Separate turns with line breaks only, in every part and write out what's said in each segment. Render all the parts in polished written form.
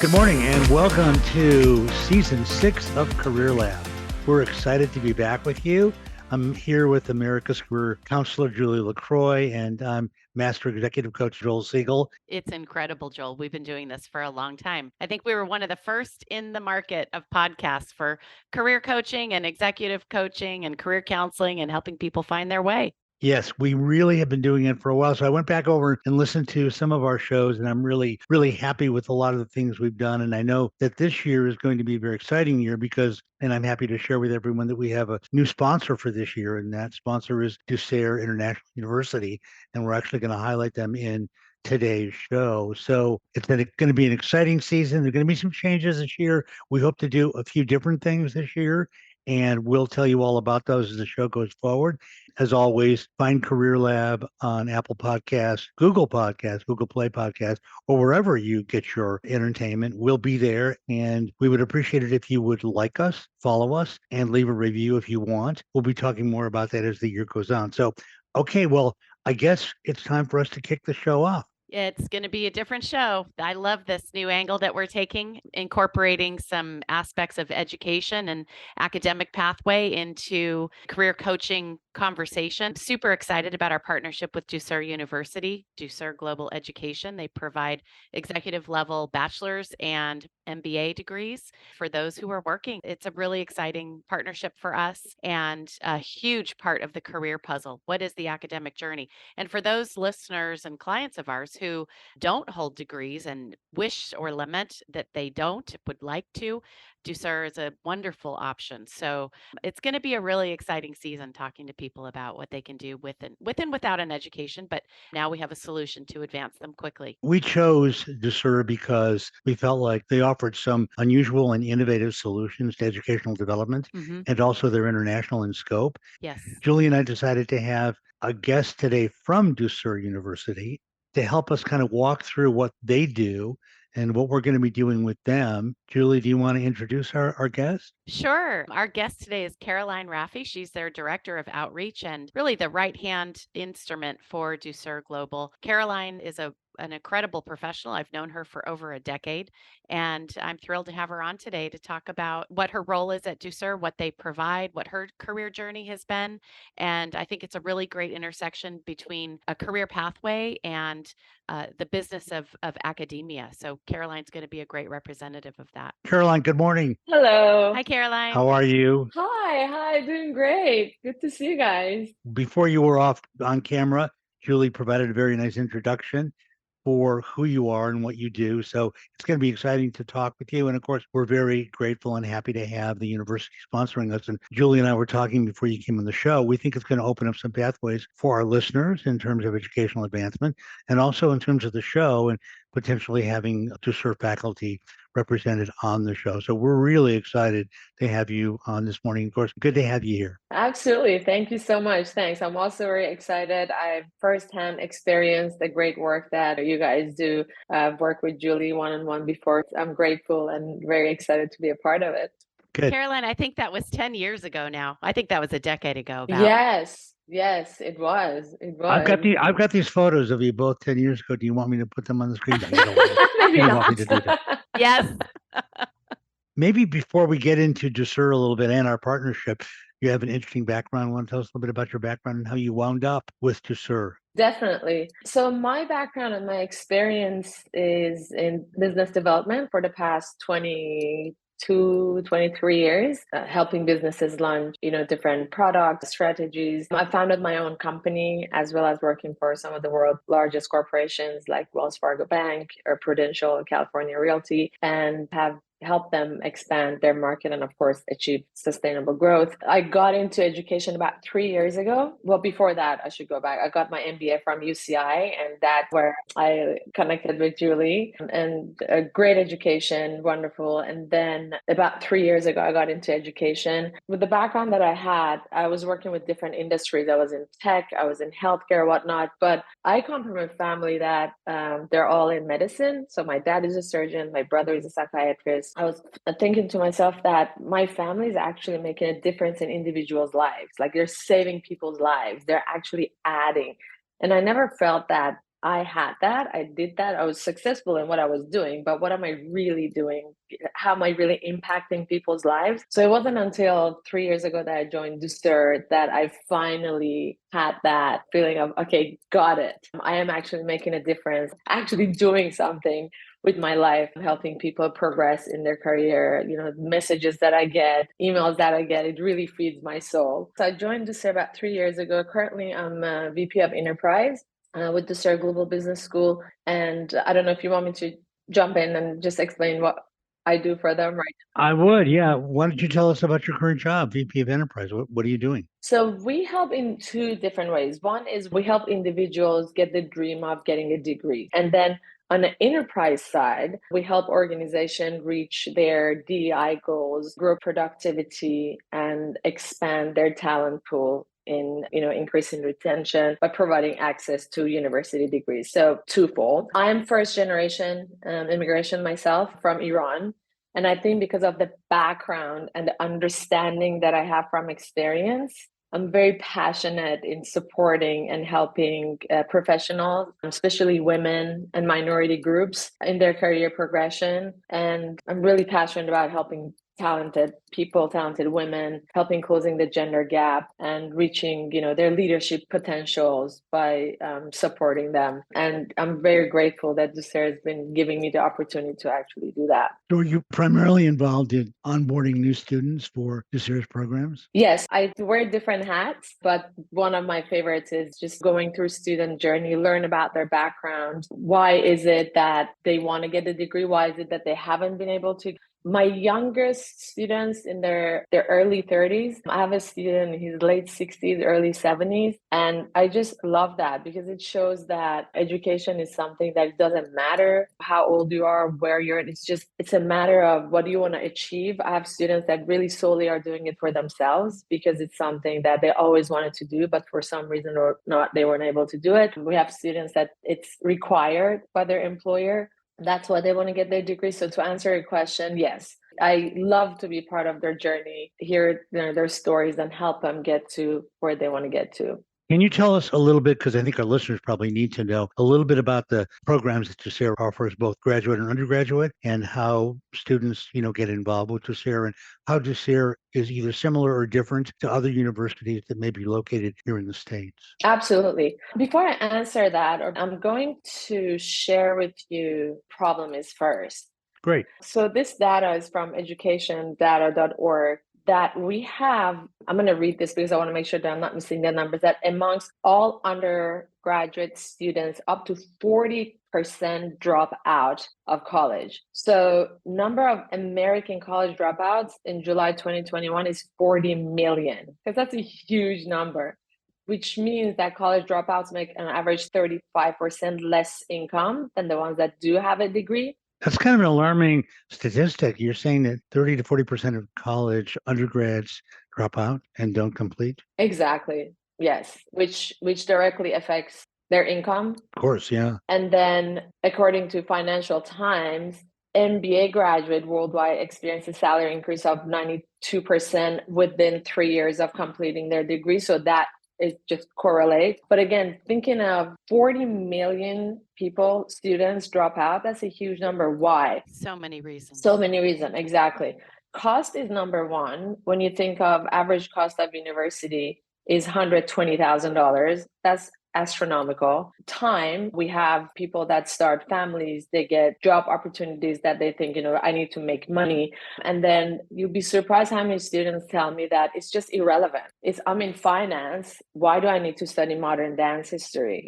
Good morning and welcome to Season 6 of Career Lab. We're excited to be back with you. I'm here with America's Career Counselor, Julie LaCroix, and I'm Master Executive Coach Joel Siegel.
It's incredible, Joel. We've been doing this for a long time. I think we were one of the first in the market of podcasts for career coaching and executive coaching and career counseling and helping people find their way.
Yes, we really have been doing it for a while. So I went back over and listened to some of our shows, and I'm really, really happy with a lot of the things we've done. And I know that this year is going to be a very exciting year because, and I'm happy to share with everyone that we have a new sponsor for this year, and that sponsor is Ducere International University. And we're actually going to highlight them in today's show. So it's going to be an exciting season. There are going to be some changes this year. We hope to do a few different things this year, and we'll tell you all about those as the show goes forward. As always, find Career Lab on Apple Podcasts, Google Podcasts, Google Play Podcasts, or wherever you get your entertainment. We'll be there, and we would appreciate it if you would like us, follow us, and leave a review if you want. We'll be talking more about that as the year goes on. So, okay, well, I guess it's time for us to kick the show off.
It's going to be a different show. I love this new angle that we're taking, incorporating some aspects of education and academic pathway into career coaching conversation. Super excited about our partnership with Ducere University, Ducere Global Education. They provide executive level bachelor's and MBA degrees for those who are working. It's a really exciting partnership for us and a huge part of the career puzzle. What is the academic journey? And for those listeners and clients of ours who don't hold degrees and wish or lament that they don't, would like to, Ducere is a wonderful option. So it's going to be a really exciting season talking to people about what they can do with and without an education. But now we have a solution to advance them quickly.
We chose Ducere because we felt like they offered some unusual and innovative solutions to educational development, and also they're international in scope.
Yes.
Julie and I decided to have a guest today from Ducere University to help us kind of walk through what they do and what we're going to be doing with them. Julie, do you want to introduce our guest?
Sure. Our guest today is Caroline Raffi. She's their Director of Outreach and really the right hand instrument for Ducere Global. Caroline is an incredible professional. I've known her for over a decade, and I'm thrilled to have her on today to talk about what her role is at Ducere, what they provide, what her career journey has been. And I think it's a really great intersection between a career pathway and the business of academia. So Caroline's going to be a great representative of that.
Caroline, good morning.
Hello.
Hi, Caroline.
How are you?
Hi, doing great. Good to see you guys.
Before you were off on camera, Julie provided a very nice introduction for who you are and what you do. So it's going to be exciting to talk with you. And of course, we're very grateful and happy to have the university sponsoring us. And Julie and I were talking before you came on the show. We think it's going to open up some pathways for our listeners in terms of educational advancement and also in terms of the show and potentially having Ducere faculty represented on the show. So we're really excited to have you on this morning. Of course, good to have you here.
Absolutely. Thank you so much. Thanks. I'm also very excited. I've firsthand experienced the great work that you guys do. I've worked with Julie one-on-one before. I'm grateful and very excited to be a part of it.
Good.
Caroline, I think that was 10 years ago now. I think that was a decade ago.
Yes, it was.
I've got these photos of you both 10 years ago. Do you want me to put them on the screen?
Maybe
you
not.
Want me to do that?
Yes.
Maybe before we get into Ducere a little bit and our partnership, you have an interesting background. Want to tell us a little bit about your background and how you wound up with Ducere?
Definitely. So my background and my experience is in business development for the past 23 years, helping businesses launch, different product strategies. I founded my own company as well as working for some of the world's largest corporations like Wells Fargo Bank or Prudential, California Realty, and have help them expand their market and, of course, achieve sustainable growth. I got into education about 3 years ago. Well, before that, I should go back. I got my MBA from UCI, and that's where I connected with Julie. And a great education, wonderful. And then about 3 years ago, I got into education. With the background that I had, I was working with different industries. I was in tech, I was in healthcare, whatnot. But I come from a family that they're all in medicine. So my dad is a surgeon, my brother is a psychiatrist. I was thinking to myself that my family is actually making a difference in individuals' lives. Like they're saving people's lives. They're actually adding. And I never felt that I had that, I did that, I was successful in what I was doing, but what am I really doing? How am I really impacting people's lives? So it wasn't until 3 years ago that I joined Ducere that I finally had that feeling of, okay, got it. I am actually making a difference, actually doing something with my life, helping people progress in their career. Messages that I get, emails that I get, it really feeds my soul. So I joined Ducere about 3 years ago. Currently, I'm a VP of Enterprise with Ducere Global Business School. And I don't know if you want me to jump in and just explain what I do for them, right?
I would, yeah. Why don't you tell us about your current job, VP of Enterprise? What are you doing?
So we help in two different ways. One is we help individuals get the dream of getting a degree. And then on the enterprise side, we help organizations reach their DEI goals, grow productivity, and expand their talent pool in increasing retention by providing access to university degrees. So twofold. I am first generation immigration myself from Iran. And I think because of the background and the understanding that I have from experience, I'm very passionate in supporting and helping professionals, especially women and minority groups in their career progression. And I'm really passionate about helping talented people, talented women, helping closing the gender gap and reaching, their leadership potentials by supporting them. And I'm very grateful that Ducere has been giving me the opportunity to actually do that.
So are you primarily involved in onboarding new students for Ducere's programs?
Yes, I wear different hats, but one of my favorites is just going through student journey, learn about their background. Why is it that they want to get a degree? Why is it that they haven't been able to? My youngest students in their early 30s, I have a student in his late 60s, early 70s. And I just love that because it shows that education is something that doesn't matter how old you are, where you're at. It's a matter of what do you want to achieve. I have students that really solely are doing it for themselves because it's something that they always wanted to do, but for some reason or not, they weren't able to do it. We have students that it's required by their employer. That's why they want to get their degree. So to answer your question, yes, I love to be part of their journey, hear their stories and help them get to where they want to get to.
Can you tell us a little bit, because I think our listeners probably need to know a little bit about the programs that Ducere offers, both graduate and undergraduate, and how students, get involved with Ducere and how Ducere is either similar or different to other universities that may be located here in the States?
Absolutely. Before I answer that, I'm going to share with you problem is first.
Great.
So this data is from educationdata.org that we have. I'm going to read this because I want to make sure that I'm not missing the numbers, that amongst all undergraduate students, up to 40% drop out of college. So number of American college dropouts in July 2021 is 40 million, because that's a huge number, which means that college dropouts make an average 35% less income than the ones that do have a degree.
That's kind of an alarming statistic. You're saying that 30 to 40% of college undergrads drop out and don't complete?
Exactly. Yes. Which directly affects their income.
Of course, yeah.
And then according to Financial Times, MBA graduate worldwide experienced a salary increase of 92% within 3 years of completing their degree. So that is just correlate. But again, thinking of 40 million people, students drop out, that's a huge number. Why?
So many reasons.
So many reasons, exactly. Cost is number one. When you think of average cost of university is $120,000, that's astronomical. Time, we have people that start families, they get job opportunities that they think, I need to make money. And then you'll be surprised how many students tell me that it's just irrelevant. I'm in finance. Why do I need to study modern dance history?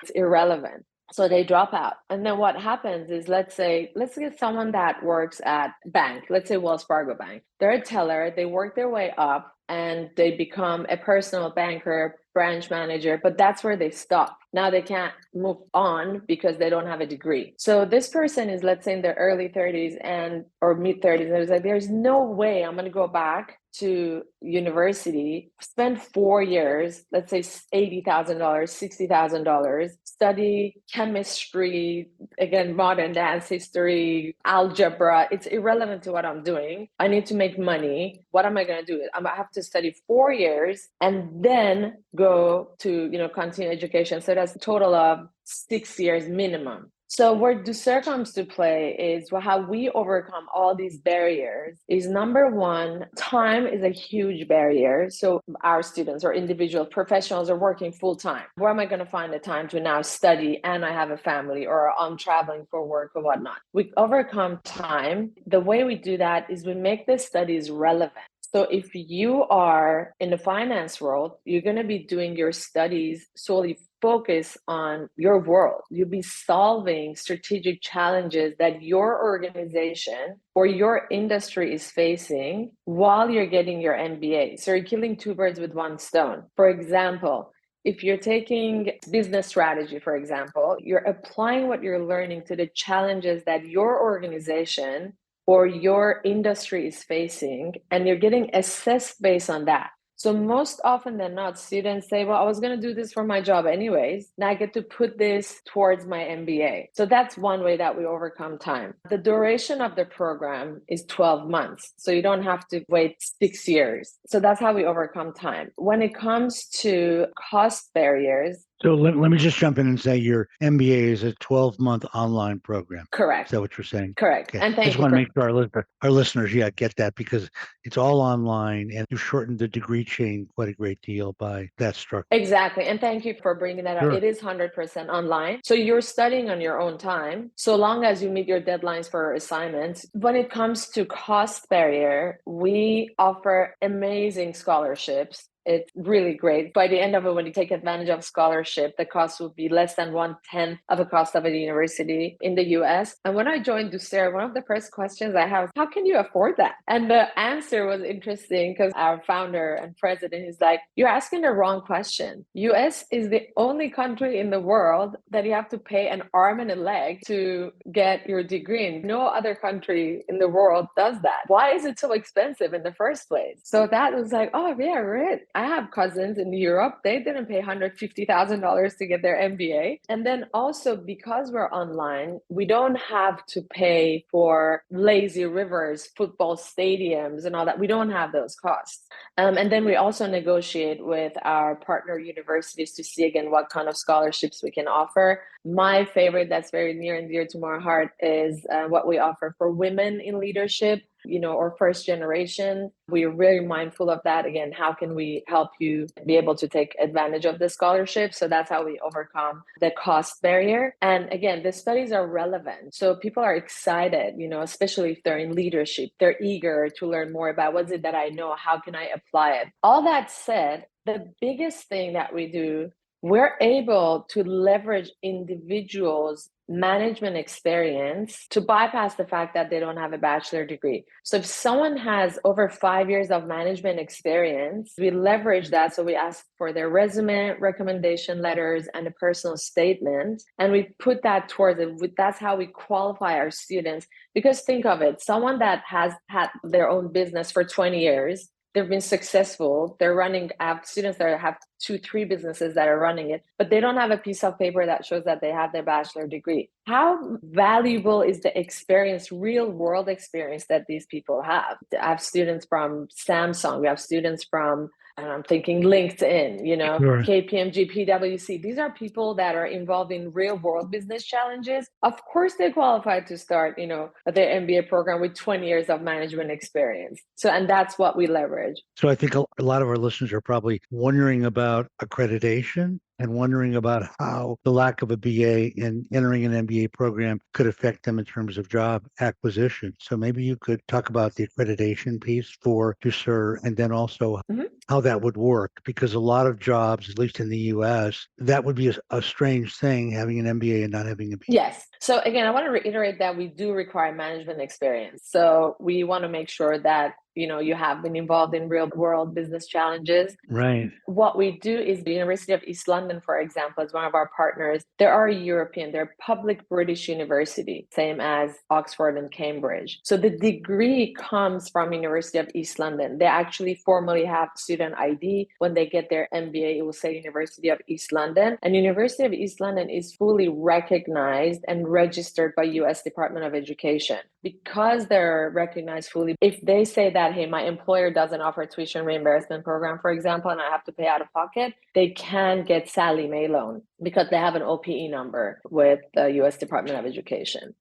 It's irrelevant. So they drop out. And then what happens is, let's get someone that works at bank, let's say Wells Fargo Bank. They're a teller, they work their way up and they become a personal banker, branch manager, but that's where they stop. Now they can't move on because they don't have a degree. So this person is, let's say, in their early 30s or mid 30s. And it's like, there's no way I'm going to go back to university, spend 4 years, let's say $80,000, $60,000, study chemistry, again, modern dance history, algebra. It's irrelevant to what I'm doing. I need to make money. What am I going to do? I have to study 4 years and then go to, continue education. So us a total of 6 years minimum. So where Ducere comes to play is how we overcome all these barriers is number one, time is a huge barrier. So our students or individual professionals are working full time. Where am I going to find the time to now study and I have a family or I'm traveling for work or whatnot? We overcome time. The way we do that is we make the studies relevant. So if you are in the finance world, you're going to be doing your studies solely focus on your world. You'll be solving strategic challenges that your organization or your industry is facing while you're getting your MBA. So you're killing two birds with one stone. For example, if you're taking business strategy, for example, you're applying what you're learning to the challenges that your organization or your industry is facing, and you're getting assessed based on that. So most often than not, students say, well, I was going to do this for my job anyways. Now I get to put this towards my MBA. So that's one way that we overcome time. The duration of the program is 12 months. So you don't have to wait 6 years. So that's how we overcome time. When it comes to cost barriers,
so let me just jump in and say your MBA is a 12-month online program.
Correct.
Is that what you're saying?
Correct.
Okay.
And thank
I just
you
want to make sure our listeners, get that, because it's all online and you've shortened the degree chain quite a great deal by that structure.
Exactly. And thank you for bringing that up.
Sure.
It is 100% online. So you're studying on your own time, so long as you meet your deadlines for assignments. When it comes to cost barrier, we offer amazing scholarships. It's really great. By the end of it, when you take advantage of scholarship, the cost would be less than 1/10 of the cost of a university in the US. And when I joined Ducere, one of the first questions I have, how can you afford that? And the answer was interesting because our founder and president is like, you're asking the wrong question. US is the only country in the world that you have to pay an arm and a leg to get your degree in. No other country in the world does that. Why is it so expensive in the first place? So that was like, oh yeah, right. I have cousins in Europe. They didn't pay $150,000 to get their MBA. And then also because we're online, we don't have to pay for lazy rivers, football stadiums, and all that. We don't have those costs. And then we also negotiate with our partner universities to see again what kind of scholarships we can offer. My favorite, that's very near and dear to my heart, is what we offer for women in leadership, or first generation. We're very mindful of that. Again, how can we help you be able to take advantage of the scholarship? So that's how we overcome the cost barrier. And again, the studies are relevant. So people are excited, especially if they're in leadership, they're eager to learn more about what is it that I know, how can I apply it? All that said, the biggest thing that we do, we're able to leverage individuals' management experience to bypass the fact that they don't have a bachelor degree. So if someone has over 5 years of management experience, we leverage that. So we ask for their resume, recommendation letters, and a personal statement, and we put that towards it. That's how we qualify our students. Because think of it, someone that has had their own business for 20 years, they've been successful. They're running, I have students that have 2-3 businesses that are running it, but they don't have a piece of paper that shows that they have their bachelor degree. How valuable is the experience, real world experience that these people have? I have students from Samsung. We have students from, and I'm thinking LinkedIn,
Sure.
KPMG, PwC. These are people that are involved in real world business challenges. Of course, they qualify to start, their MBA program with 20 years of management experience. So, and that's what we leverage.
So I think a lot of our listeners are probably wondering about accreditation and wondering about how the lack of a BA and entering an MBA program could affect them in terms of job acquisition. So maybe you could talk about the accreditation piece for Ducere and then also how that would work, because a lot of jobs, at least in the US, that would be a strange thing, having an MBA and not having a BA.
Yes. So again, I want to reiterate that we do require management experience. So we want to make sure that you have been involved in real world business challenges.
Right.
What we do is the University of East London, for example, is one of our partners. They're public British university, same as Oxford and Cambridge. So the degree comes from University of East London. They actually formally have student ID. When they get their MBA, it will say University of East London. And University of East London is fully recognized and registered by US Department of Education. Because they're recognized fully, if they say that, hey, my employer doesn't offer a tuition reimbursement program, for example, and I have to pay out of pocket, they can get Sallie Mae loan because they have an OPE number with the US Department of Education.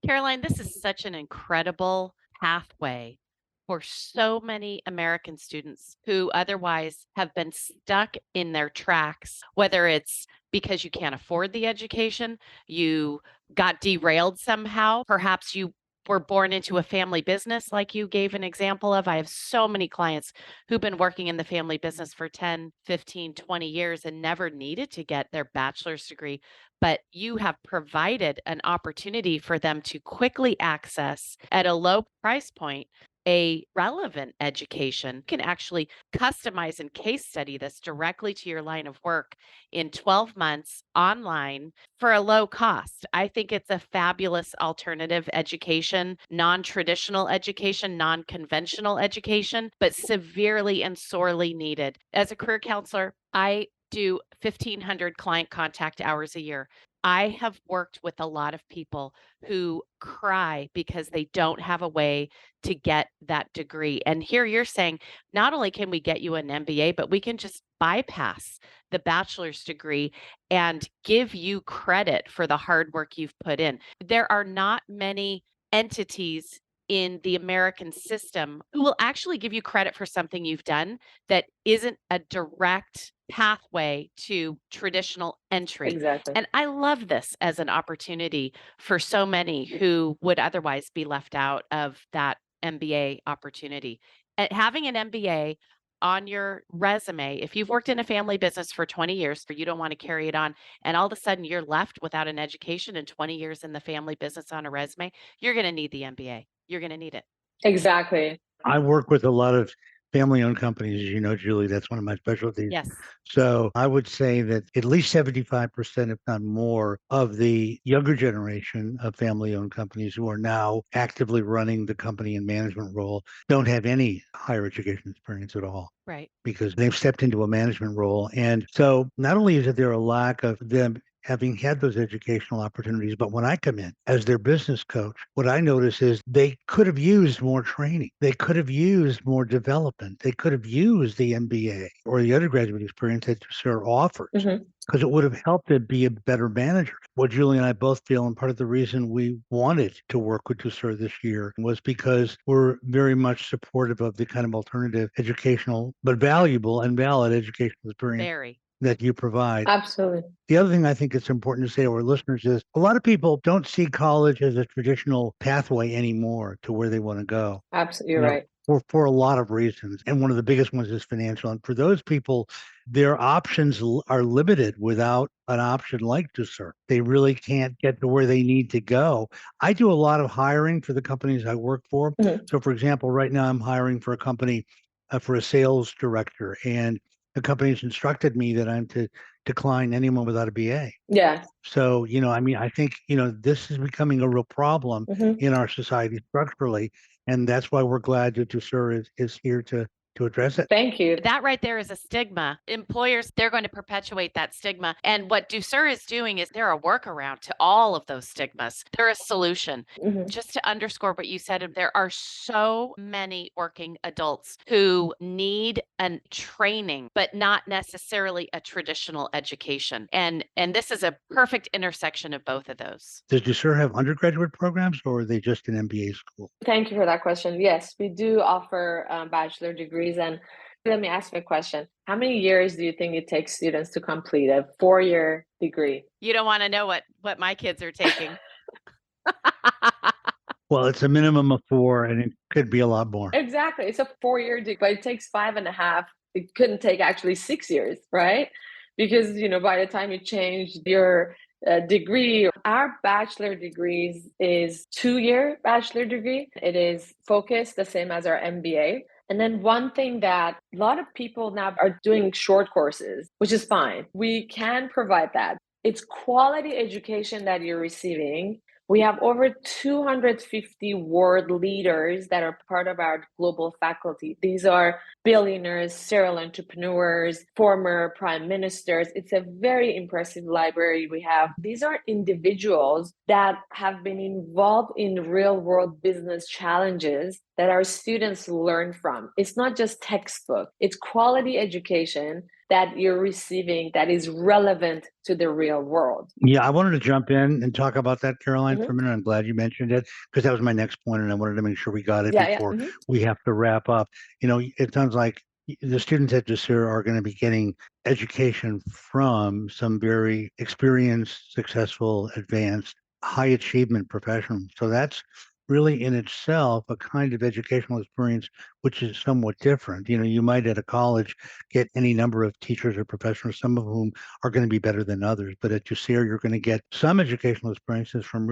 Caroline, this is such an incredible pathway for so many American students who otherwise have been stuck in their tracks, whether it's because you can't afford the education, you got derailed somehow, perhaps you were born into a family business like you gave an example of. I have so many clients who've been working in the family business for 10, 15, 20 years and never needed to get their bachelor's degree, but you have provided an opportunity for them to quickly access at a low price point a relevant education. You can actually customize and case study this directly to your line of work in 12 months online for a low cost. I think it's a fabulous alternative education, non-traditional education, non-conventional education, but severely and sorely needed. As a career counselor, I do 1,500 client contact hours a year. I have worked with a lot of people who cry because they don't have a way to get that degree. And here you're saying, not only can we get you an MBA, but we can just bypass the bachelor's degree and give you credit for the hard work you've put in. There are not many entities in the American system who will actually give you credit for something you've done that isn't a direct pathway to traditional entry.
Exactly.
And I love this as an opportunity for so many who would otherwise be left out of that MBA opportunity. Having an MBA on your resume, if you've worked in a family business for 20 years, or you don't want to carry it on, and all of a sudden you're left without an education and 20 years in the family business on a resume, you're going to need the MBA. You're going to need it.
Exactly.
I work with a lot of family-owned companies, as you know, Julie. That's one of my specialties.
Yes.
So I would say that at least 75%, if not more, of the younger generation of family-owned companies who are now actively running the company in management role don't have any higher education experience at all.
Right.
Because they've stepped into a management role. And so not only is there a lack of them having had those educational opportunities, but when I come in as their business coach, what I notice is they could have used more training. They could have used more development. They could have used the MBA or the undergraduate experience that Ducere offers. Because it would have helped them be a better manager. What Julie and I both feel, and part of the reason we wanted to work with Ducere this year was because we're very much supportive of the kind of alternative educational, but valuable and valid educational experience that you provide.
Absolutely.
The other thing I think it's important to say to our listeners is a lot of people don't see college as a traditional pathway anymore to where they want to go.
Absolutely, you're right.
For a lot of reasons. And one of the biggest ones is financial. And for those people, their options are limited without an option like Ducere. They really can't get to where they need to go. I do a lot of hiring for the companies I work for. So, for example, right now I'm hiring for a company for a sales director. And the company's instructed me that I'm to decline anyone without a BA.
Yeah.
So, I think, this is becoming a real problem in our society structurally. And that's why we're glad that Ducere is here to address it.
Thank you.
That right there is a stigma. Employers, they're going to perpetuate that stigma. And what Ducere is doing is they're a workaround to all of those stigmas. They're a solution. Just to underscore what you said, there are so many working adults who need a training, but not necessarily a traditional education. And this is a perfect intersection of both of those.
Does Ducere have undergraduate programs, or are they just an MBA school?
Thank you for that question. Yes, we do offer bachelor degrees. And let me ask you a question. How many years do you think it takes students to complete a 4-year degree?
You don't want to know what my kids are taking.
Well, it's a minimum of 4, and it could be a lot more.
Exactly. It's a 4-year degree, but it takes 5.5. It couldn't take actually 6 years, right? Because, by the time you change your degree, our bachelor degrees is 2-year bachelor degree. It is focused the same as our MBA. And then one thing that a lot of people now are doing short courses, which is fine. We can provide that. It's quality education that you're receiving We have over 250 world leaders that are part of our global faculty. These are billionaires, serial entrepreneurs, former prime ministers. It's a very impressive library we have. These are individuals that have been involved in real world business challenges that our students learn from. It's not just textbook, it's quality education that you're receiving that is relevant to the real world.
Yeah, I wanted to jump in and talk about that, Caroline, for a minute. I'm glad you mentioned it because that was my next point, and I wanted to make sure we got it before we have to wrap up. It sounds like the students at Ducere are going to be getting education from some very experienced, successful, advanced, high achievement professionals. So that's really in itself a kind of educational experience which is somewhat different. You might at a college get any number of teachers or professors, some of whom are going to be better than others, but at Ducere you're going to get some educational experiences from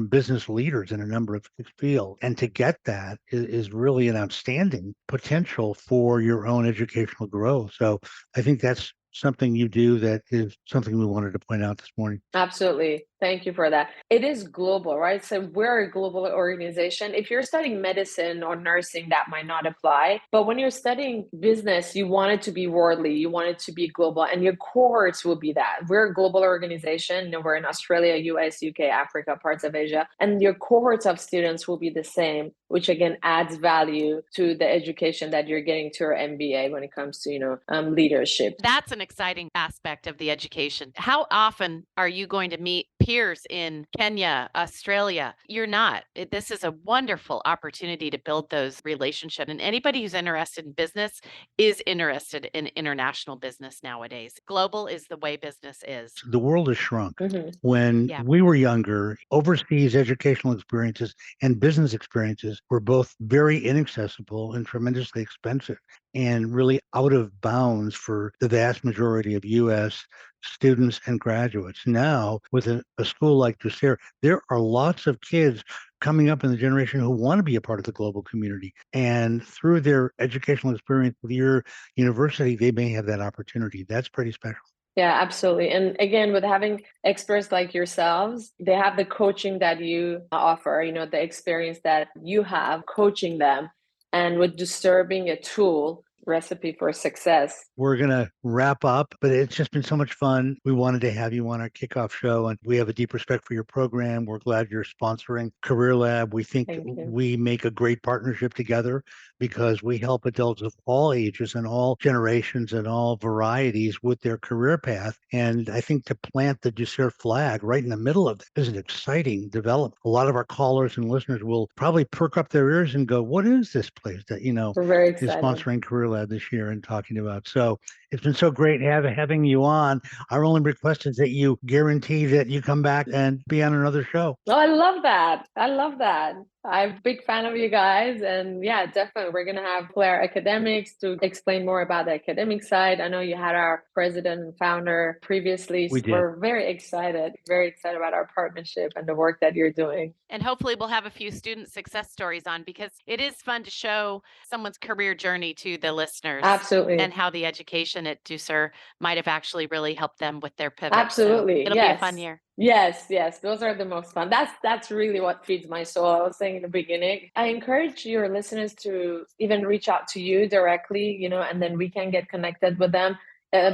business leaders in a number of fields. And to get that is really an outstanding potential for your own educational growth. So I think that's something you do that is something we wanted to point out this morning.
Absolutely. Thank you for that. It is global, right? So we're a global organization. If you're studying medicine or nursing, that might not apply. But when you're studying business, you want it to be worldly, you want it to be global, and your cohorts will be that. We're a global organization. We're in Australia, US, UK, Africa, parts of Asia, and your cohorts of students will be the same, which again adds value to the education that you're getting to your MBA when it comes to, leadership.
That's an exciting aspect of the education. How often are you going to meet peers in Kenya, Australia? You're not. This is a wonderful opportunity to build those relationships. And anybody who's interested in business is interested in international business nowadays. Global is the way business is.
The world has shrunk. When we were younger, overseas educational experiences and business experiences were both very inaccessible and tremendously expensive and really out of bounds for the vast majority of U.S. students and graduates. Now, with a school like Ducere, there are lots of kids coming up in the generation who want to be a part of the global community. And through their educational experience with your university, they may have that opportunity. That's pretty special.
Yeah, absolutely. And again, with having experts like yourselves, they have the coaching that you offer, the experience that you have coaching them. And with Ducere being a tool, recipe for success.
We're going to wrap up, but it's just been so much fun. We wanted to have you on our kickoff show, and we have a deep respect for your program. We're glad you're sponsoring Career Lab. We think we make a great partnership together because we help adults of all ages and all generations and all varieties with their career path. And I think to plant the Ducere flag right in the middle of it is an exciting development. A lot of our callers and listeners will probably perk up their ears and go, what is this place that,
We're very
is
excited.
sponsoring Career Lab this year and talking about? So it's been so great having you on. Our only request is that you guarantee that you come back and be on another show.
Oh, I love that. I'm a big fan of you guys. And yeah, definitely. We're going to have Claire Academics to explain more about the academic side. I know you had our president and founder previously.
We did.
We're very excited about our partnership and the work that you're doing.
And hopefully we'll have a few student success stories on, because it is fun to show someone's career journey to the listeners.
Absolutely.
And how the education at Ducere might have actually really helped them with their pivot.
Absolutely.
So it'll be a fun year.
Yes. Those are the most fun. That's really what feeds my soul. I was saying in the beginning, I encourage your listeners to even reach out to you directly, and then we can get connected with them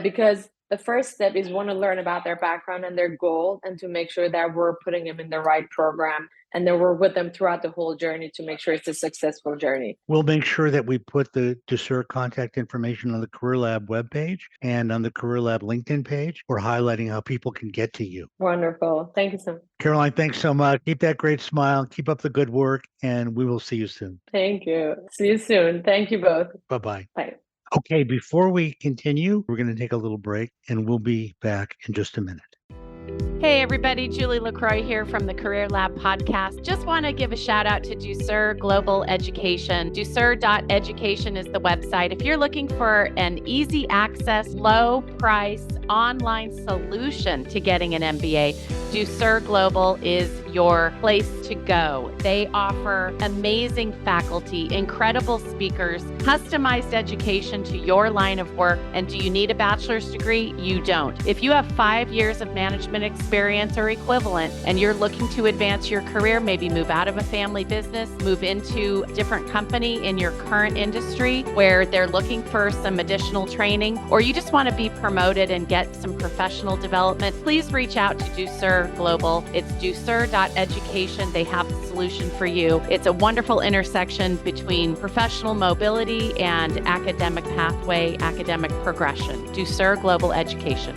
because the first step is want to learn about their background and their goal, and to make sure that we're putting them in the right program, and then we're with them throughout the whole journey to make sure it's a successful journey.
We'll make sure that we put the Ducere contact information on the Career Lab webpage and on the Career Lab LinkedIn page. We're highlighting how people can get to you.
Wonderful. Thank you so much.
Caroline, thanks so much. Keep that great smile. Keep up the good work, and we will see you soon.
Thank you. See you soon. Thank you both.
Bye-bye.
Bye.
Okay, before we continue, we're going to take a little break, and we'll be back in just a minute.
Hey everybody, Julie LaCroix here from the Career Lab podcast. Just want to give a shout out to Ducere Global Education. Ducere.education is the website. If you're looking for an easy access, low price online solution to getting an MBA, Ducere Global is your place to go. They offer amazing faculty, incredible speakers, customized education to your line of work. And do you need a bachelor's degree? You don't. If you have 5 years of management experience or equivalent, and you're looking to advance your career, maybe move out of a family business, move into a different company in your current industry where they're looking for some additional training, or you just want to be promoted and get some professional development, please reach out to Ducere Global. It's ducere.education. They have the solution for you. It's a wonderful intersection between professional mobility and academic pathway, academic progression. Ducere Global Education.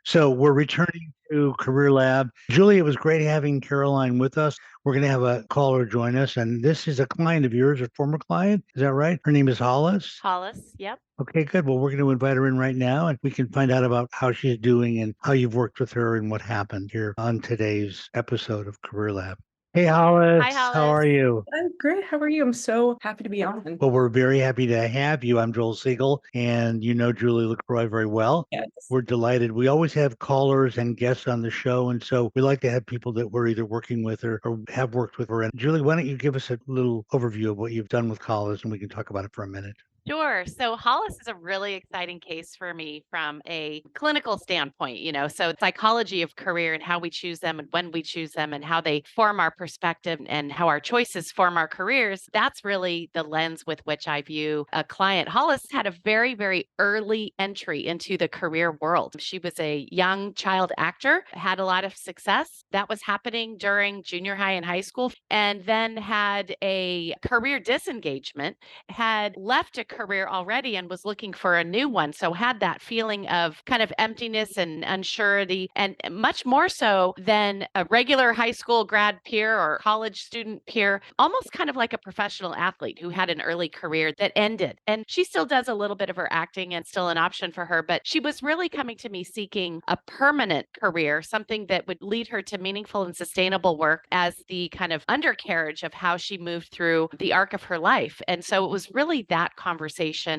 So we're returning to Career Lab. Julie, it was great having Caroline with us. We're going to have a caller join us, and this is a client of yours, a former client. Is that right? Her name is Hollis.
Hollis, yep.
Okay, good. Well, we're going to invite her in right now, and we can find out about how she's doing and how you've worked with her and what happened here on today's episode of Career Lab. Hey, Hollis.
Hi,
How
Hollis.
are you?
I'm great. How are you? I'm so happy to be on.
Well, we're very happy to have you. I'm Joel Siegel, and you know Julie LaCroix very well.
Yes.
We're delighted. We always have callers and guests on the show, and so we like to have people that we're either working with or have worked with her. And Julie, why don't you give us a little overview of what you've done with Hollis, and we can talk about it for a minute.
Sure. So Hollis is a really exciting case for me from a clinical standpoint, so psychology of career and how we choose them and when we choose them and how they form our perspective and how our choices form our careers. That's really the lens with which I view a client. Hollis had a very, very early entry into the career world. She was a young child actor, had a lot of success. That was happening during junior high and high school, and then had a career disengagement, had left a career already and was looking for a new one. So had that feeling of kind of emptiness and unsurety, and much more so than a regular high school grad peer or college student peer, almost kind of like a professional athlete who had an early career that ended. And she still does a little bit of her acting and still an option for her, but she was really coming to me seeking a permanent career, something that would lead her to meaningful and sustainable work as the kind of undercarriage of how she moved through the arc of her life. And so it was really that conversation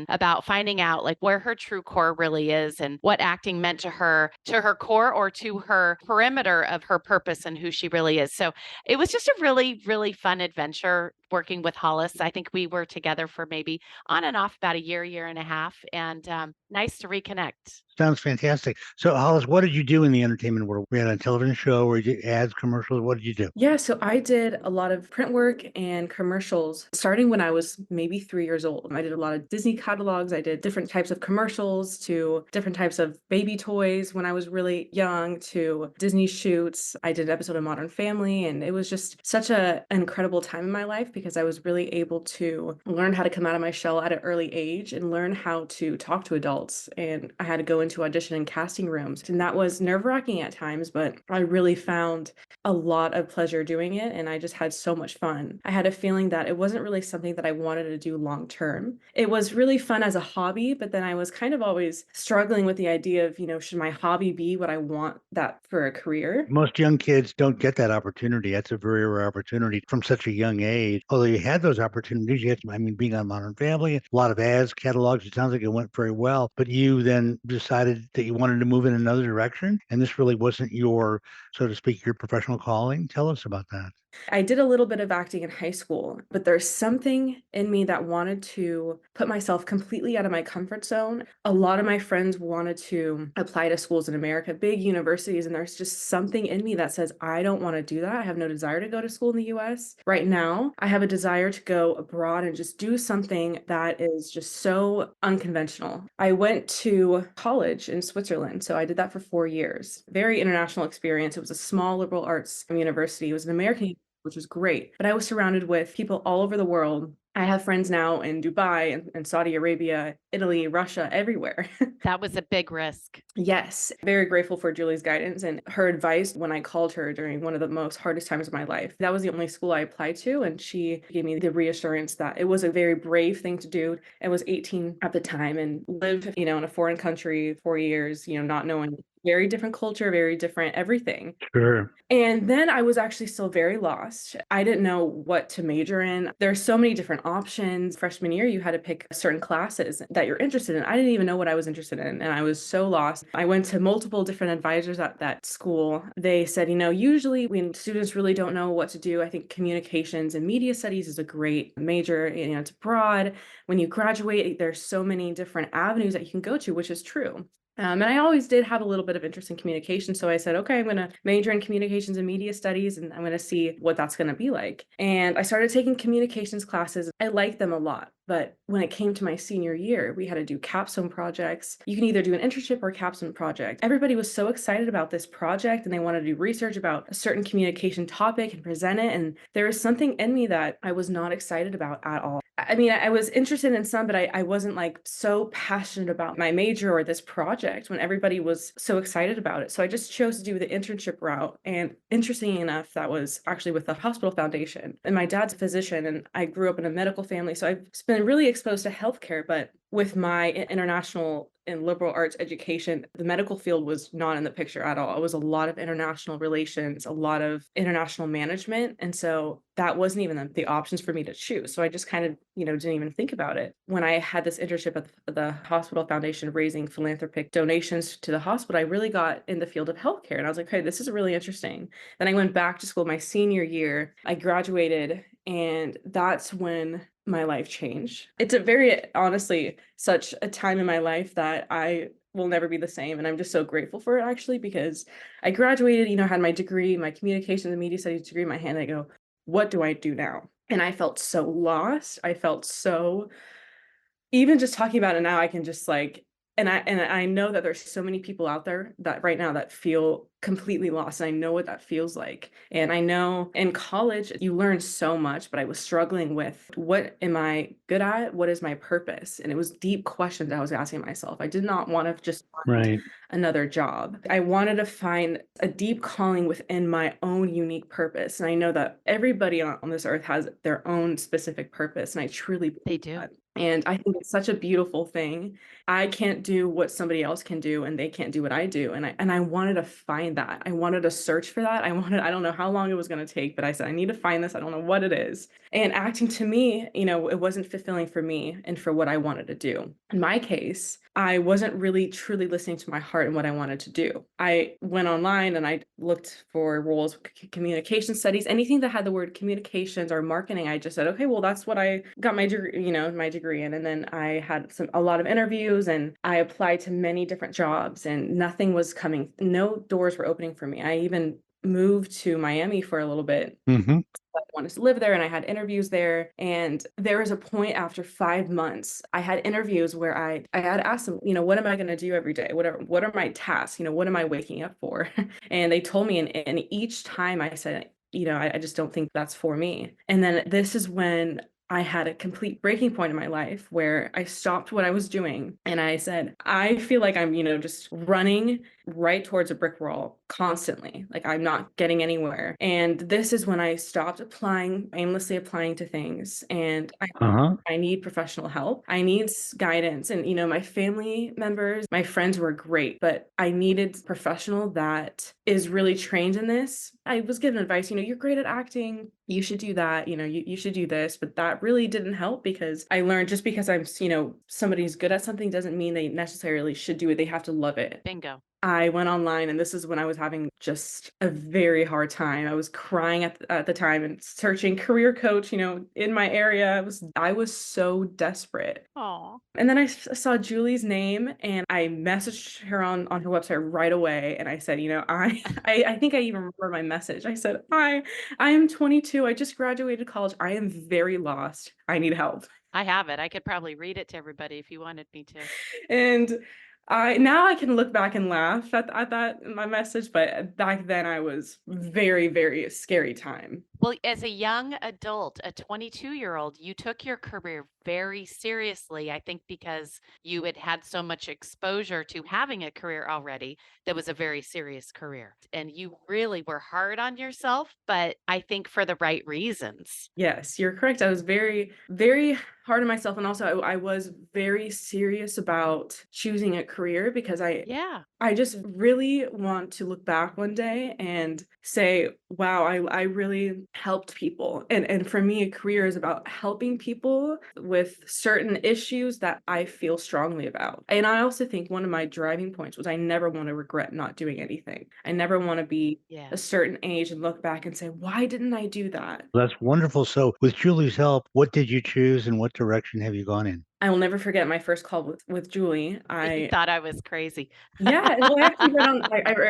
about finding out like where her true core really is and what acting meant to her core or to her perimeter of her purpose and who she really is. So it was just a really, really fun adventure working with Hollis. I think we were together for maybe on and off about a year and a half, and nice to reconnect.
Sounds fantastic. So, Hollis, what did you do in the entertainment world? We had a television show or you did ads, commercials. What did you do?
Yeah, so I did a lot of print work and commercials starting when I was maybe 3 years old. I did a lot of Disney catalogs. I did different types of commercials to different types of baby toys when I was really young to Disney shoots. I did an episode of Modern Family, and it was just such an incredible time in my life because I was really able to learn how to come out of my shell at an early age and learn how to talk to adults. And I had to go into audition and casting rooms. And that was nerve-wracking at times, but I really found a lot of pleasure doing it. And I just had so much fun. I had a feeling that it wasn't really something that I wanted to do long term. It was really fun as a hobby, but then I was kind of always struggling with the idea of, should my hobby be what I want that for a career?
Most young kids don't get that opportunity. That's a very rare opportunity from such a young age. Although you had those opportunities, being on Modern Family, a lot of ads, catalogs, it sounds like it went very well. But you then decided that you wanted to move in another direction. And this really wasn't your, so to speak, your professional calling. Tell us about that.
I did a little bit of acting in high school, but there's something in me that wanted to put myself completely out of my comfort zone. A lot of my friends wanted to apply to schools in America, big universities, and there's just something in me that says, I don't want to do that. I have no desire to go to school in the US. Right now, I have a desire to go abroad and just do something that is just so unconventional. I went to college in Switzerland, so I did that for 4 years. Very international experience. It was a small liberal arts university. It was an American, which was great. But I was surrounded with people all over the world. I have friends now in Dubai and Saudi Arabia, Italy, Russia, everywhere.
That was a big risk.
Yes. Very grateful for Julie's guidance and her advice when I called her during one of the most hardest times of my life. That was the only school I applied to, and she gave me the reassurance that it was a very brave thing to do. I was 18 at the time and live, in a foreign country 4 years, not knowing very different culture, very different everything.
Sure.
And then I was actually still very lost. I didn't know what to major in. There's so many different options. Freshman year, you had to pick certain classes that you're interested in. I didn't even know what I was interested in, and I was so lost. I went to multiple different advisors at that school. They said, usually when students really don't know what to do, I think communications and media studies is a great major. It's broad. When you graduate, there's so many different avenues that you can go to, which is true. And I always did have a little bit of interest in communication. So I said, okay, I'm going to major in communications and media studies, and I'm going to see what that's going to be like. And I started taking communications classes. I liked them a lot. But when it came to my senior year, we had to do capstone projects. You can either do an internship or a capstone project. Everybody was so excited about this project and they wanted to do research about a certain communication topic and present it. And there was something in me that I was not excited about at all. I mean, I was interested in some, but I wasn't like so passionate about my major or this project when everybody was so excited about it. So I just chose to do the internship route. And interestingly enough, that was actually with the Hospital Foundation. And my dad's a physician and I grew up in a medical family. So I've been really exposed to healthcare, but with my international and liberal arts education, the medical field was not in the picture at all. It was a lot of international relations, a lot of international management. And so that wasn't even the options for me to choose. So I just kind of, didn't even think about it. When I had this internship at the Hospital Foundation raising philanthropic donations to the hospital, I really got in the field of healthcare. And I was like, hey, this is really interesting. Then I went back to school my senior year. I graduated, and that's when my life changed. It's a very, honestly, such a time in my life that I will never be the same. And I'm just so grateful for it, actually, because I graduated, had my degree, my communications and media studies degree in my hand. I go, what do I do now? And I felt so lost. I felt so, even just talking about it now, I can just and I know that there's so many people out there that right now that feel completely lost. And I know what that feels like. And I know in college, you learn so much, but I was struggling with, what am I good at? What is my purpose? And it was deep questions I was asking myself. I did not want to just find
Right.
another job. I wanted to find a deep calling within my own unique purpose. And I know that everybody on this earth has their own specific purpose. And I truly believe
They do.
that. And I think it's such a beautiful thing. I can't do what somebody else can do, and they can't do what I do. And I wanted to find that. I wanted to search for that. I don't know how long it was going to take, but I said, I need to find this. I don't know what it is. And acting, to me, it wasn't fulfilling for me and for what I wanted to do. In my case, I wasn't really truly listening to my heart and what I wanted to do. I went online and I looked for roles, communication studies, anything that had the word communications or marketing. I just said, okay, well, that's what I got my degree, my degree in. And then I had a lot of interviews and I applied to many different jobs and nothing was coming. No doors were opening for me. I even moved to Miami for a little bit.
Mm-hmm.
I wanted to live there and I had interviews there. And there was a point after 5 months, I had interviews where I had asked them, what am I going to do every day? What are my tasks? What am I waking up for? And they told me, and each time I said, I just don't think that's for me. And then this is when I had a complete breaking point in my life where I stopped what I was doing and I said, I feel like I'm, just running right towards a brick wall constantly. Like I'm not getting anywhere. And this is when I stopped aimlessly applying to things. And I need professional help. I need guidance. And, my family members, my friends were great, but I needed a professional that is really trained in this. I was given advice, you're great at acting. You should do that. You should do this. But that really didn't help because I learned just because I'm, somebody's good at something doesn't mean they necessarily should do it. They have to love it.
Bingo.
I went online, and this is when I was having just a very hard time. I was crying at the time and searching career coach, in my area. I was so desperate.
Aw.
And then I saw Julie's name and I messaged her on her website right away. And I said, I think I even remember my message. I said, I am 22. I just graduated college. I am very lost. I need help.
I have it. I could probably read it to everybody if you wanted me to.
And now I can look back and laugh at that, my message, but back then I was very, very scary time.
Well, as a young adult, a 22-year-old, you took your career very seriously, I think because you had had so much exposure to having a career already that was a very serious career. And you really were hard on yourself, but I think for the right reasons.
Yes, you're correct. I was very, very hard on myself. And also, I was very serious about choosing a career because
Yeah.
I just really want to look back one day and say, wow, I really helped people. And for me, a career is about helping people with certain issues that I feel strongly about. And I also think one of my driving points was I never want to regret not doing anything. I never want to be
Yeah.
a certain age and look back and say, why didn't I do that?
That's wonderful. So, with Julie's help, what did you choose and what direction have you gone in?
I will never forget my first call with Julie.
You thought I was crazy.
Yeah, well, I actually read on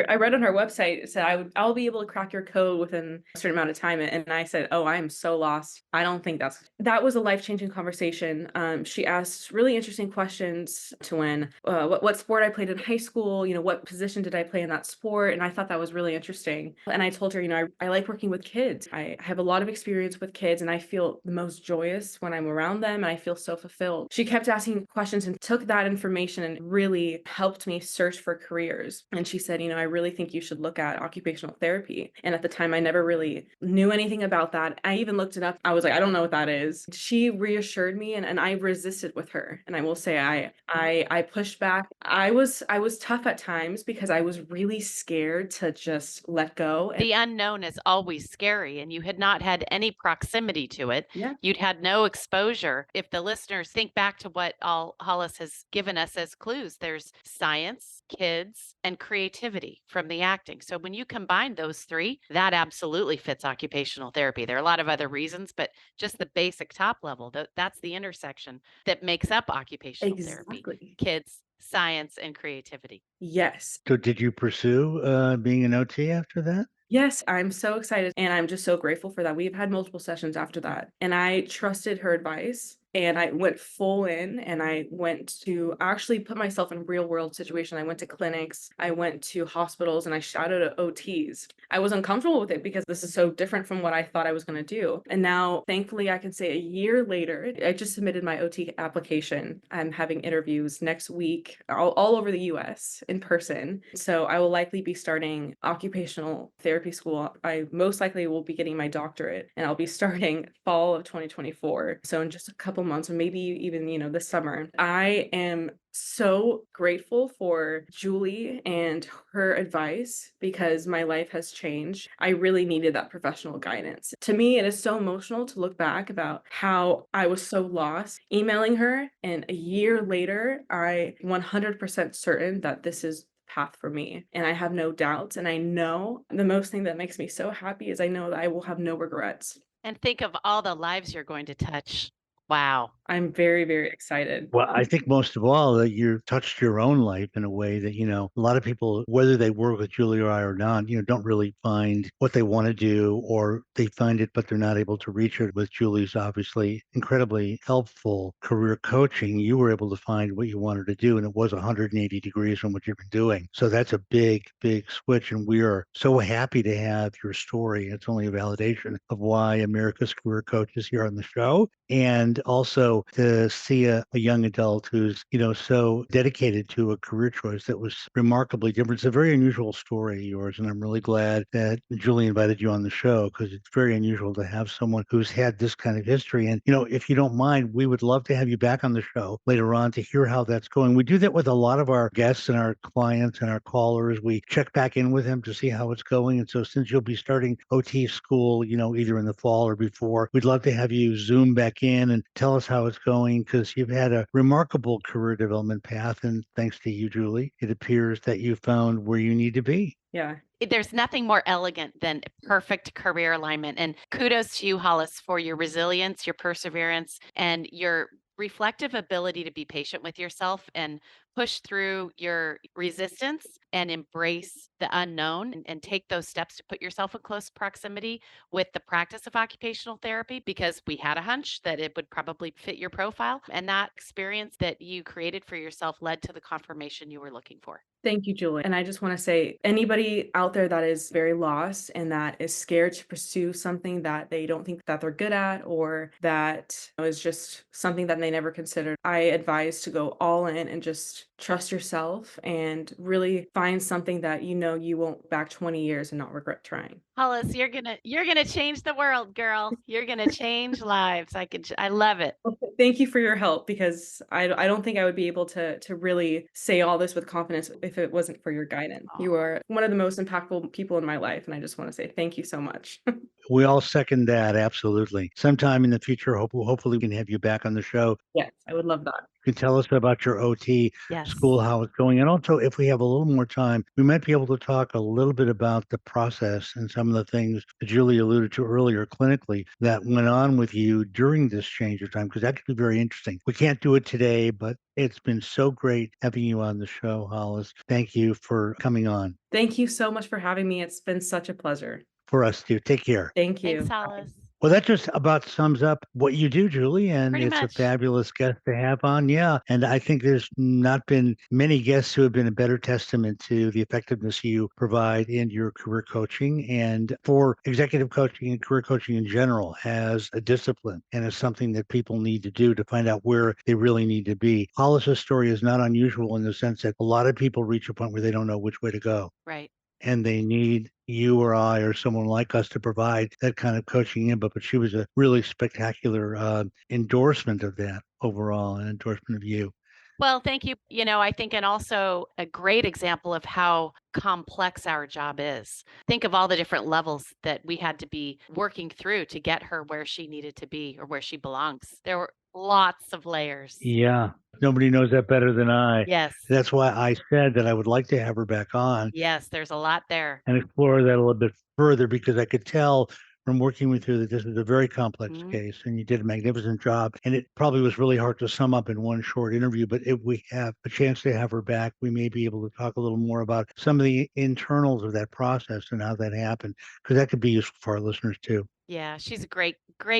I read on her website, it said, I'll be able to crack your code within a certain amount of time." And I said, "Oh, I am so lost. I don't think that was a life-changing conversation." She asked really interesting questions to when, what sport I played in high school, what position did I play in that sport? And I thought that was really interesting. And I told her, I like working with kids. I have a lot of experience with kids, and I feel the most joyous when I'm around them, and I feel so fulfilled. She kept asking questions and took that information and really helped me search for careers. And she said, I really think you should look at occupational therapy. And at the time, I never really knew anything about that. I even looked it up. I was like, I don't know what that is. She reassured me, and I resisted with her. And I will say I pushed back. I was tough at times because I was really scared to just let go. And
The unknown is always scary, and you had not had any proximity to it.
yeah,
You'd had no exposure. If the listeners think back to what all Hollis has given us as clues, there's science, kids, and creativity from the acting. So when you combine those three, that absolutely fits occupational therapy. There are a lot of other reasons, but just the basic top level, that's the intersection that makes up occupational therapy.
exactly.
Kids, science, and creativity.
Yes.
So, did you pursue being an OT after that?
Yes, I'm so excited, and I'm just so grateful for that. We've had multiple sessions after that, and I trusted her advice, and I went full in, and I went to actually put myself in real world situation. I went to clinics, I went to hospitals, and I shadowed at OTs. I was uncomfortable with it because this is so different from what I thought I was going to do. And now, thankfully, I can say a year later, I just submitted my OT application. I'm having interviews next week all over the US in person. So I will likely be starting occupational therapy school. I most likely will be getting my doctorate, and I'll be starting fall of 2024. So in just a couple months, or maybe even, this summer. I am so grateful for Julie and her advice because my life has changed. I really needed that professional guidance. To me, it is so emotional to look back about how I was so lost emailing her, and a year later, I 100% certain that this is the path for me, and I have no doubts. And I know the most thing that makes me so happy is I know that I will have no regrets.
And think of all the lives you're going to touch. Wow.
I'm very, very excited.
Well, I think most of all that you touched your own life in a way that, a lot of people, whether they work with Julie or I or not, don't really find what they want to do, or they find it, but they're not able to reach it. With Julie's obviously incredibly helpful career coaching, you were able to find what you wanted to do, and it was 180 degrees from what you've been doing. So that's a big, big switch. And we are so happy to have your story. It's only a validation of why America's Career Coach is here on the show. And also to see a young adult who's, so dedicated to a career choice that was remarkably different. It's a very unusual story, yours. And I'm really glad that Julie invited you on the show, because it's very unusual to have someone who's had this kind of history. And, if you don't mind, we would love to have you back on the show later on to hear how that's going. We do that with a lot of our guests and our clients and our callers. We check back in with them to see how it's going. And so since you'll be starting OT school, either in the fall or before, we'd love to have you Zoom back in and tell us how it's going, because you've had a remarkable career development path. And thanks to you, Julie, it appears that you found where you need to be.
Yeah.
There's nothing more elegant than perfect career alignment. And kudos to you, Hollis, for your resilience, your perseverance, and your reflective ability to be patient with yourself and push through your resistance and embrace the unknown and take those steps to put yourself in close proximity with the practice of occupational therapy, because we had a hunch that it would probably fit your profile. And that experience that you created for yourself led to the confirmation you were looking for.
Thank you, Julie. And I just want to say, anybody out there that is very lost and that is scared to pursue something that they don't think that they're good at, or that is just something that they never considered, I advise to go all in and just trust yourself and really find something that you won't go back 20 years and not regret trying.
Hollis, you're gonna change the world, girl. You're gonna change lives. I love it.
Well, thank you for your help, because I don't think I would be able to really say all this with confidence if it wasn't for your guidance. You are one of the most impactful people in my life, and I just want to say thank you so much.
We all second that. Absolutely. Sometime in the future, hopefully we can have you back on the show.
Yes, I would love that.
You can tell us about your OT
Yes.
school, how it's going. And also, if we have a little more time, we might be able to talk a little bit about the process and some of the things that Julie alluded to earlier clinically that went on with you during this change of time, because that could be very interesting. We can't do it today, but it's been so great having you on the show, Hollis. Thank you for coming on.
Thank you so much for having me. It's been such a pleasure.
For us too. Take care.
Thank you.
Thanks, Hollis.
Well, that just about sums up what you do, Julie, and
Pretty
it's
much.
a fabulous guest to have on. Yeah, and I think there's not been many guests who have been a better testament to the effectiveness you provide in your career coaching and for executive coaching and career coaching in general as a discipline and as something that people need to do to find out where they really need to be. Hollis's story is not unusual in the sense that a lot of people reach a point where they don't know which way to go.
Right.
And they need you or I or someone like us to provide that kind of coaching input. But she was a really spectacular endorsement of that overall, an endorsement of you.
Well, thank you. I think, and also a great example of how complex our job is. Think of all the different levels that we had to be working through to get her where she needed to be or where she belongs. There were lots of layers.
Yeah. Nobody knows that better than I.
Yes.
That's why I said that I would like to have her back on
Yes, there's a lot there.
and explore that a little bit further, because I could tell from working with you that this is a very complex case and you did a magnificent job. And it probably was really hard to sum up in one short interview, but if we have a chance to have her back, we may be able to talk a little more about some of the internals of that process and how that happened, because that could be useful for our listeners too.
Yeah, she's a great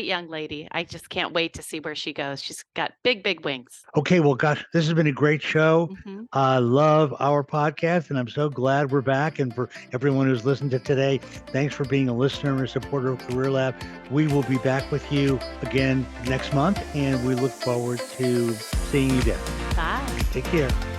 young lady. I just can't wait to see where she goes. She's got big wings.
Okay, well, gosh, this has been a great show. I love our podcast, and I'm so glad we're back. And for everyone who's listened to today, thanks for being a listener and a supporter of Career Lab. We will be back with you again next month, and we look forward to seeing you then.
Bye.
Take care.